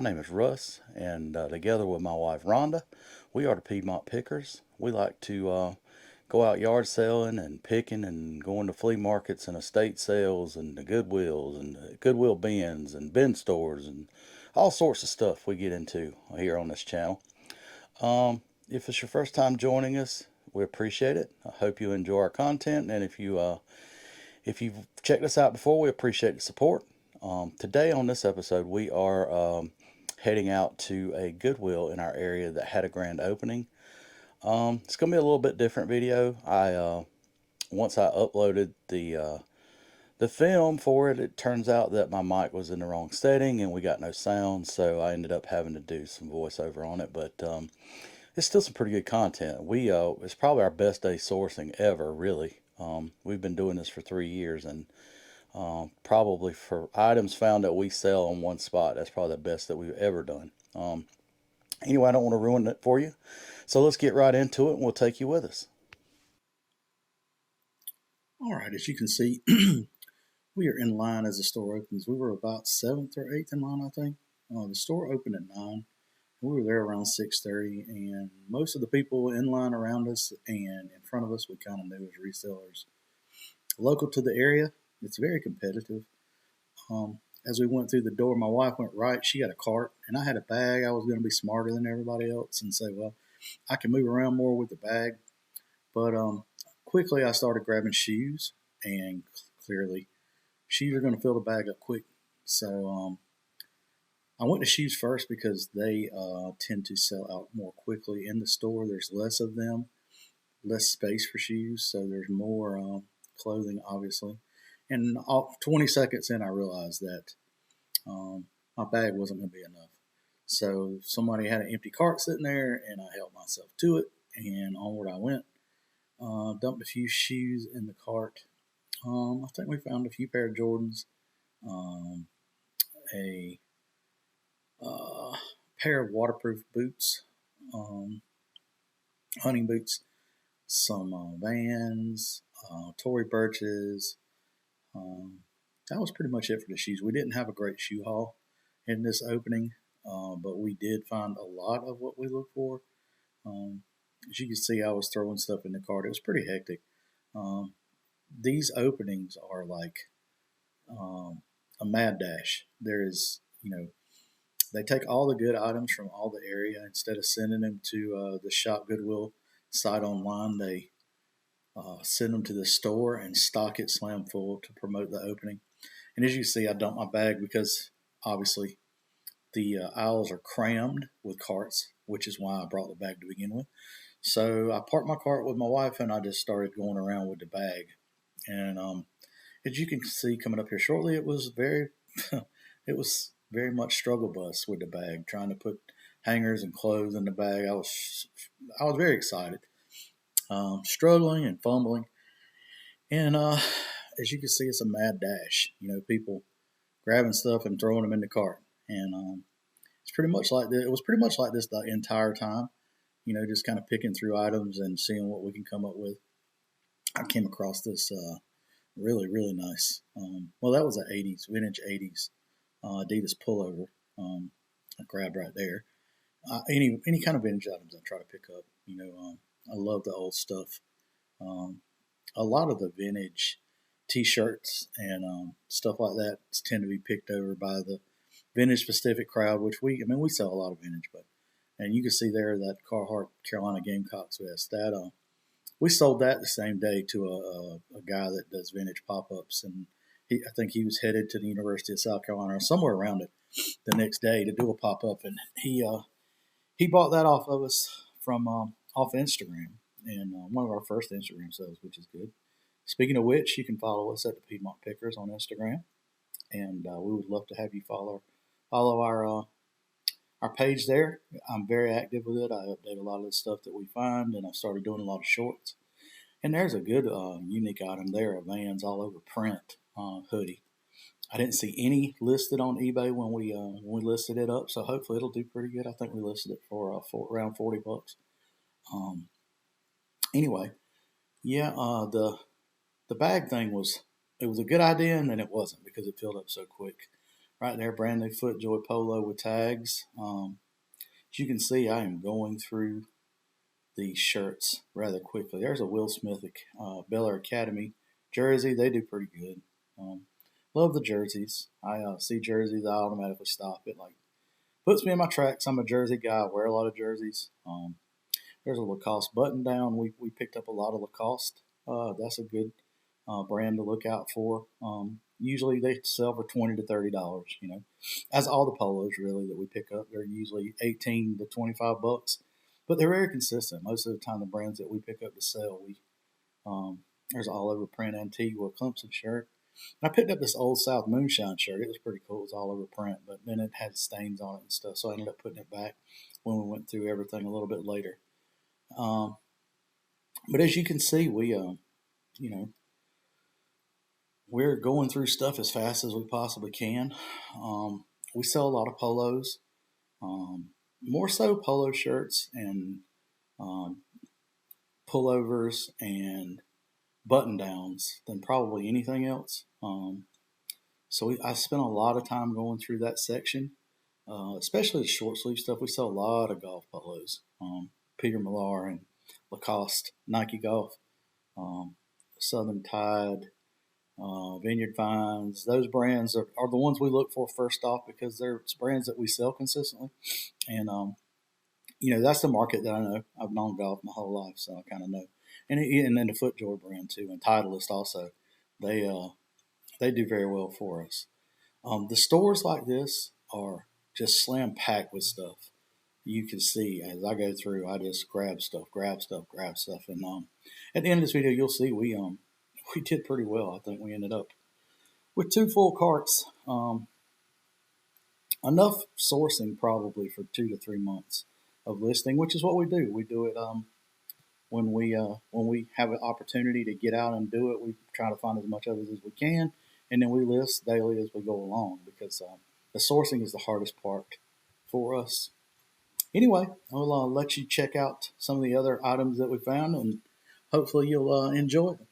name is Russ, and together with my wife Rhonda, we are the Piedmont Pickers. We like to go out yard selling and picking and going to flea markets and estate sales and the Goodwills and the Goodwill bins and bin stores and all sorts of stuff we get into here on this channel. If it's your first time joining us, we appreciate it. I hope you enjoy our content, and if you've checked us out before, we appreciate the support. Today on this episode, we are heading out to a Goodwill in our area that had a grand opening. It's gonna be a little bit different video. I once I uploaded the film for it, it turns out that my mic was in the wrong setting and we got no sound, so I ended up having to do some voiceover on it. But it's still some pretty good content. It's probably our best day sourcing ever, really. We've been doing this for 3 years, and probably for items found that we sell on one spot, that's probably the best that we've ever done. Anyway, I don't want to ruin it for you, so let's get right into it, and we'll take you with us. All right, as you can see, we are in line as the store opens. We were about 7th or 8th in line, I think. The store opened at 9. We were there around 6:30, and most of the people in line around us and in front of us we kind of knew as resellers. Local to the area, it's very competitive. As we went through the door, my wife went right. She had a cart, and I had a bag. I was going to be smarter than everybody else and say, well, I can move around more with the bag. But quickly I started grabbing shoes, and clearly shoes are going to fill the bag up quick. So I went to shoes first because they tend to sell out more quickly in the store. There's less of them, less space for shoes, so there's more clothing, obviously. And 20 seconds in, I realized that my bag wasn't going to be enough. So somebody had an empty cart sitting there, and I helped myself to it, and onward I went. Dumped a few shoes in the cart. I think we found a few pair of Jordans, a pair of waterproof boots, hunting boots, some Vans, Tory Burches. That was pretty much it for the shoes. We didn't have a great shoe haul in this opening, but we did find a lot of what we looked for. As you can see, I was throwing stuff in the cart. It was pretty hectic. These openings are like a mad dash. There is, they take all the good items from all the area. Instead of sending them to the Shop Goodwill site online, they send them to the store and stock it slam full to promote the opening. And as you see, I dumped my bag because obviously the aisles are crammed with carts, which is why I brought the bag to begin with. So I parked my cart with my wife, and I just started going around with the bag. And as you can see coming up here shortly, it was very much struggle bus with the bag, trying to put hangers and clothes in the bag. I was very excited, struggling and fumbling. And as you can see, it's a mad dash. People grabbing stuff and throwing them in the cart. And it's pretty much like this. It was pretty much like this the entire time. Just kind of picking through items and seeing what we can come up with. I came across this really, really nice. Well, that was an vintage 80s Adidas pullover. I grabbed right there. Any kind of vintage items I try to pick up. I love the old stuff. A lot of the vintage T-shirts and stuff like that tend to be picked over by the vintage specific crowd, which we sell a lot of vintage, and you can see there that Carhartt Carolina Gamecocks vest that we sold that the same day to a guy that does vintage pop-ups, and I think he was headed to the University of South Carolina or somewhere around it the next day to do a pop-up, and he bought that off of us from off Instagram, and one of our first Instagram sales, which is good. Speaking of which, you can follow us at the Piedmont Pickers on Instagram, and we would love to have you follow our page there. I'm very active with it. I update a lot of the stuff that we find, and I've started doing a lot of shorts. And there's a good unique item there, a Vans all over print hoodie. I didn't see any listed on eBay when we listed it up, so hopefully it'll do pretty good. I think we listed it for around $40. Anyway, yeah, the bag thing was a good idea, and then it wasn't because it filled up so quick. Right there, brand new FootJoy polo with tags. As you can see, I am going through these shirts rather quickly. There's a Will Smith Bel Air Academy jersey. They do pretty good. Um, love the jerseys. I see jerseys, I automatically stop it. Like puts me in my tracks. I'm a jersey guy. I wear a lot of jerseys. There's a Lacoste button down. We picked up a lot of Lacoste. That's a good brand to look out for. Usually they sell for $20 to $30. As all the polos really that we pick up, they're usually 18 to $25, but they're very consistent. Most of the time, the brands that we pick up to sell, there's all over print Antigua Clemson shirt. I picked up this Old South Moonshine shirt. It was pretty cool. It was all over print, but then it had stains on it and stuff, so I ended up putting it back when we went through everything a little bit later. Um, but as you can see, you know, we're going through stuff as fast as we possibly can. We sell a lot of polos, more so polo shirts and um, pullovers and button downs than probably anything else. So I spent a lot of time going through that section, especially the short sleeve stuff. We sell a lot of golf polos, Peter Millar and Lacoste, Nike Golf, Southern Tide, Vineyard Vines. Those brands are the ones we look for first off because they're brands that we sell consistently. And, that's the market that I know. I've known golf my whole life, so I kind of know. And then the FootJoy brand too, and Titleist also. They do very well for us. The stores like this are just slam packed with stuff. You can see as I go through, I just grab stuff, and at the end of this video, you'll see we did pretty well. I think we ended up with 2 full carts, enough sourcing probably for 2 to 3 months of listing, which is what we do. We do it when we have an opportunity to get out and do it. We try to find as much of it as we can, and then we list daily as we go along because the sourcing is the hardest part for us. Anyway, I'll let you check out some of the other items that we found, and hopefully you'll enjoy them.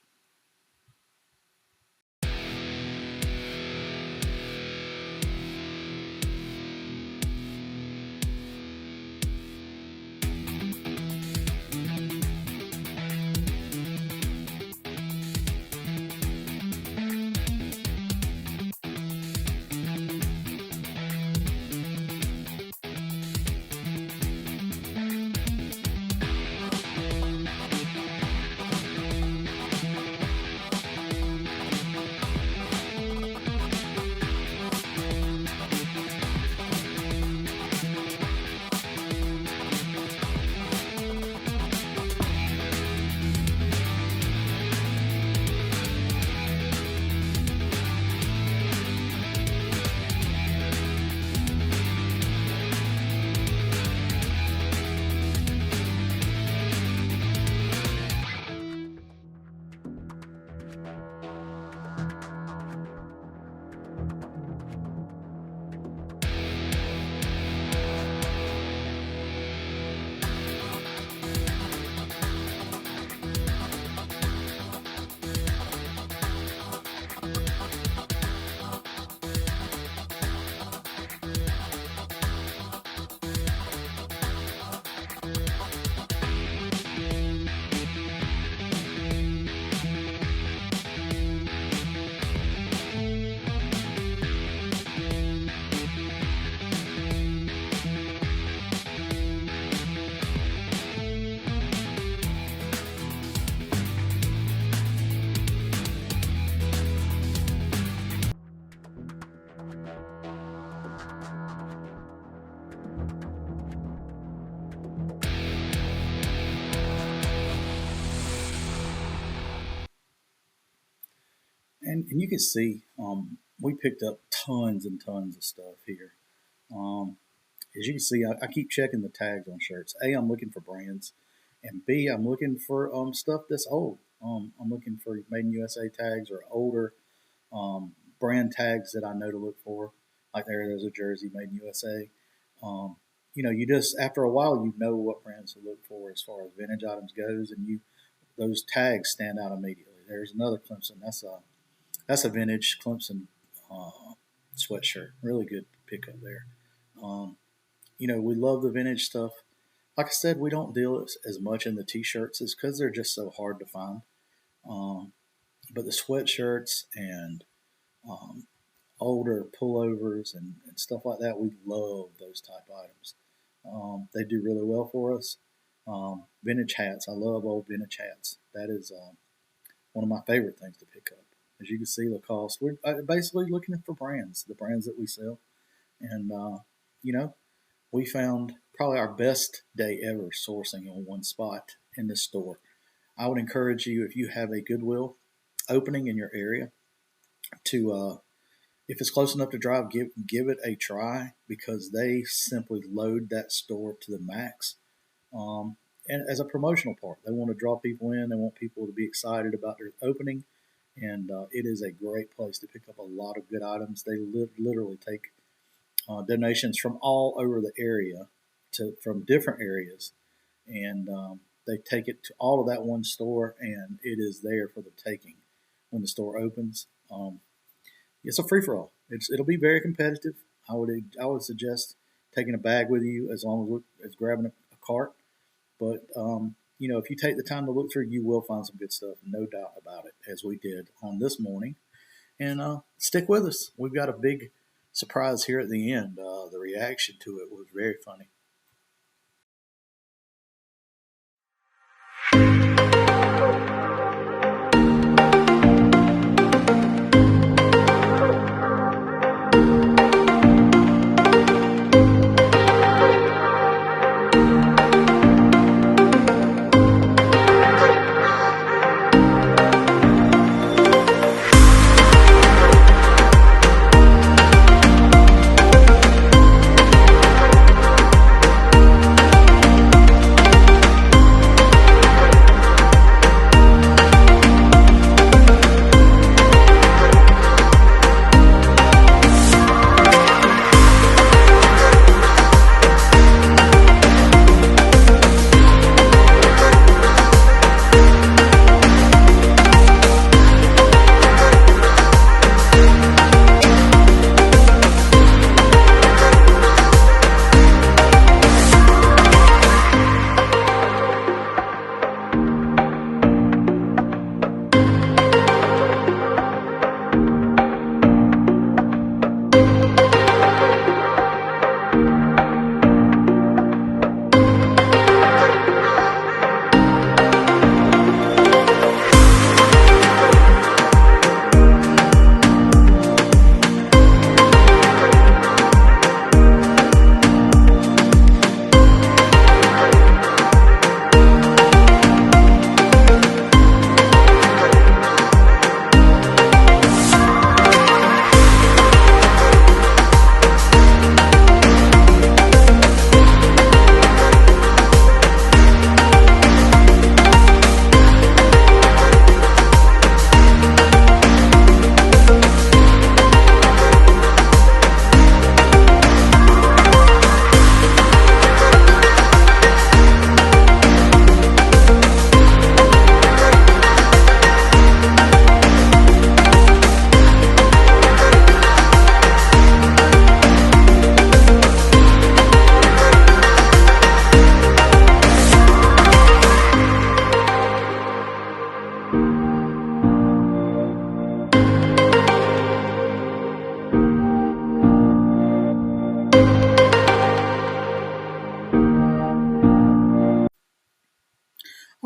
And you can see we picked up tons and tons of stuff here. Um, as you can see, I keep checking the tags on shirts. A, I'm looking for brands, and B, I'm looking for stuff that's old. I'm looking for Made in USA tags or older brand tags that I know to look for. Like there's a jersey Made in USA. Um, you just after a while you know what brands to look for as far as vintage items goes, and those tags stand out immediately. There's another Clemson. That's a vintage Clemson uh, sweatshirt. Really good pickup there. Um, we love the vintage stuff. Like I said, we don't deal as much in the t-shirts, is because they're just so hard to find. Um, but the sweatshirts and um, older pullovers and stuff like that, we love those type items. They do really well for us. Vintage hats, I love old vintage hats. That is one of my favorite things to pick up. As you can see, Lacoste, we're basically looking for brands, the brands that we sell. And, you know, we found probably our best day ever sourcing in one spot in this store. I would encourage you, if you have a Goodwill opening in your area, to if it's close enough to drive, give it a try, because they simply load that store to the max. Um, and as a promotional part, they want to draw people in. They want people to be excited about their opening, and it is a great place to pick up a lot of good items. They literally take donations from all over the area, from different areas, and they take it to all of that one store, and it is there for the taking when the store opens. It's a free for all. It'll be very competitive. I would suggest taking a bag with you, as long as grabbing a cart. But if you take the time to look through, you will find some good stuff, no doubt about it, as we did on this morning. And stick with us. We've got a big surprise here at the end. The reaction to it was very funny.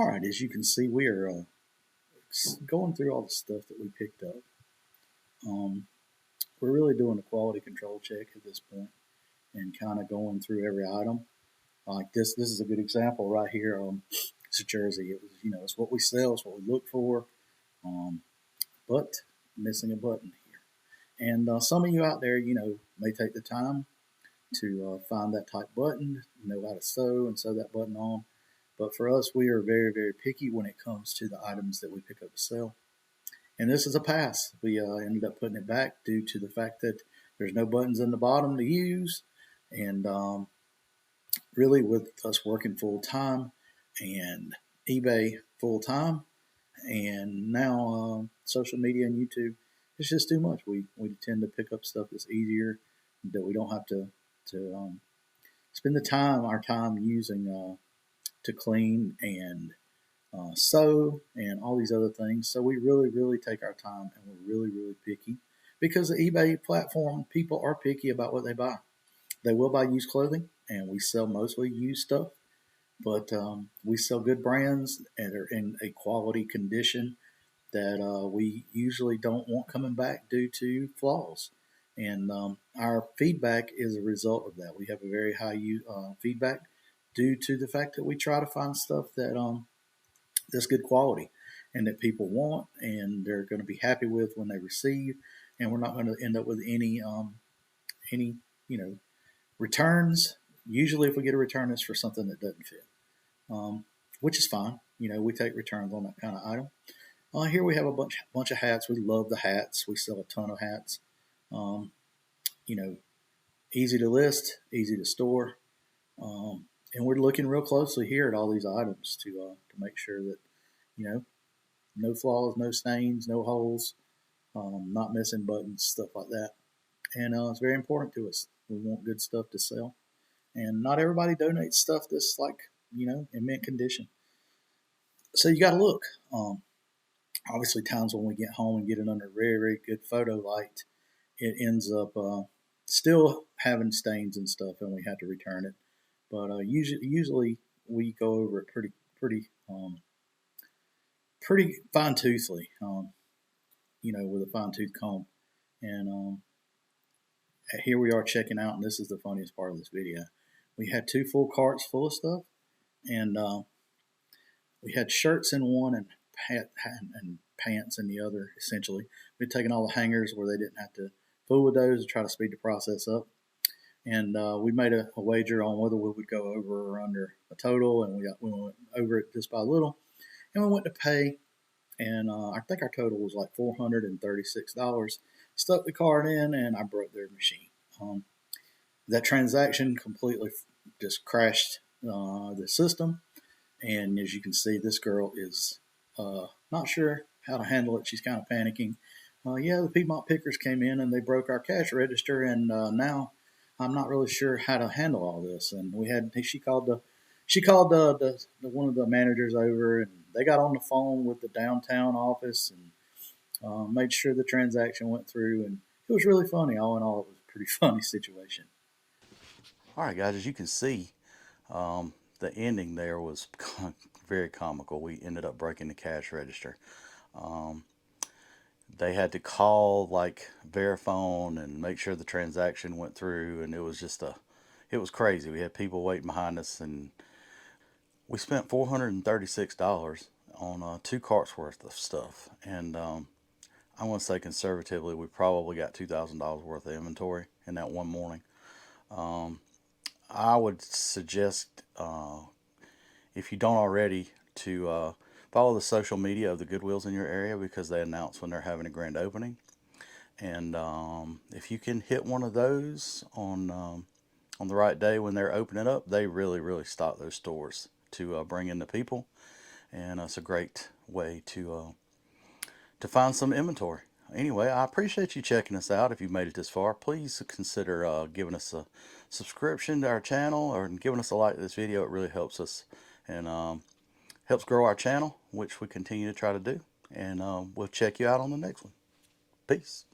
All right, as you can see, we are going through all the stuff that we picked up. Um, we're really doing a quality control check at this point, and kind of going through every item. Like this is a good example right here. It's a jersey. It was, it's what we sell, it's what we look for. Um, but missing a button here. And some of you out there, may take the time to find that type button, know how to sew and sew that button on. But for us, we are very, very picky when it comes to the items that we pick up to sell. And this is a pass. We ended up putting it back due to the fact that there's no buttons in the bottom to use. And really, with us working full time and eBay full time, and now social media and YouTube, it's just too much. We tend to pick up stuff that's easier, that we don't have to spend our time using to clean and sew and all these other things. So we really take our time, and we're really picky because the eBay platform, people are picky about what they buy. They will buy used clothing, and we sell mostly used stuff, but we sell good brands and are in a quality condition that we usually don't want coming back due to flaws. And our feedback is a result of that. We have a very high feedback due to the fact that we try to find stuff that's good quality and that people want and they're going to be happy with when they receive. And we're not going to end up with any returns. Usually, if we get a return, it's for something that doesn't fit, which is fine. We take returns on that kind of item. Here we have a bunch of hats. We love the hats. We sell a ton of hats. Um, you know, Easy to list, easy to store, and we're looking real closely here at all these items to make sure that no flaws, no stains, no holes, not missing buttons, stuff like that. And it's very important to us. We want good stuff to sell, and not everybody donates stuff that's like in mint condition. So you got to look. Obviously, times when we get home and get it under very good photo light, it ends up still having stains and stuff, and we have to return it. But usually we go over it pretty fine toothly, with a fine tooth comb. And here we are checking out, and this is the funniest part of this video. We had 2 full carts full of stuff, and we had shirts in one and pants in the other. Essentially, we'd taken all the hangers where they didn't have to fool with those to try to speed the process up. And we made a wager on whether we would go over or under a total, and we went over it just by a little. And we went to pay, and I think our total was like $436. Stuck the card in, and I broke their machine. That transaction completely just crashed the system. And as you can see, this girl is not sure how to handle it. She's kind of panicking. The Piedmont Pickers came in and they broke our cash register, and now I'm not really sure how to handle all this. And she called the one of the managers over, and they got on the phone with the downtown office and made sure the transaction went through. And it was really funny. All in all, it was a pretty funny situation. All right, guys, as you can see, the ending there was very comical. We ended up breaking the cash register. Um, they had to call like Verifone and make sure the transaction went through, and it was crazy. We had people waiting behind us, and we spent $436 on 2 carts worth of stuff. And I want to say conservatively, we probably got $2,000 worth of inventory in that one morning. Um, I would suggest, if you don't already, to follow the social media of the Goodwills in your area because they announce when they're having a grand opening. And if you can hit one of those on the right day when they're opening up, they really stock those stores to bring in the people, and it's a great way to find some inventory. Anyway, I appreciate you checking us out. If you've made it this far, please consider giving us a subscription to our channel or giving us a like to this video. It really helps us and helps grow our channel, which we continue to try to do. And we'll check you out on the next one. Peace.